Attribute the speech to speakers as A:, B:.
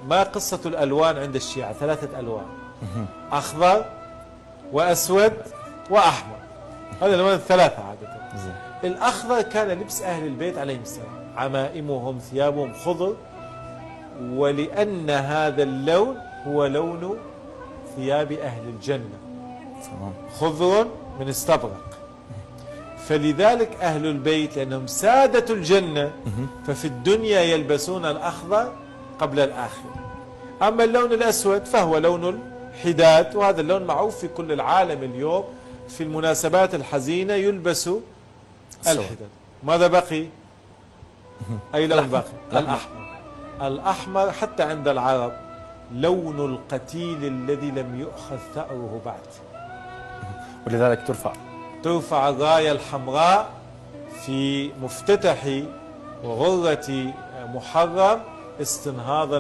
A: ما قصة الألوان عند الشيعة؟ ثلاثة ألوان: أخضر وأسود وأحمر. هذه الألوان الثلاثة عادة. الأخضر كان لبس أهل البيت عليهم السلام، عمائمهم ثيابهم خضر، ولأن هذا اللون هو لون ثياب أهل الجنة، خضر من استبرق، فلذلك أهل البيت لأنهم سادة الجنة ففي الدنيا يلبسون الأخضر قبل الآخر. أما اللون الأسود فهو لون الحداد، وهذا اللون معروف في كل العالم اليوم، في المناسبات الحزينة يلبس الحداد. ماذا بقي؟ أي لون بقي؟ الأحمر. الأحمر حتى عند العرب لون القتيل الذي لم يؤخذ ثأره بعد،
B: ولذلك ترفع
A: الراية الحمراء في مفتتح وغرة محرم استنهاضا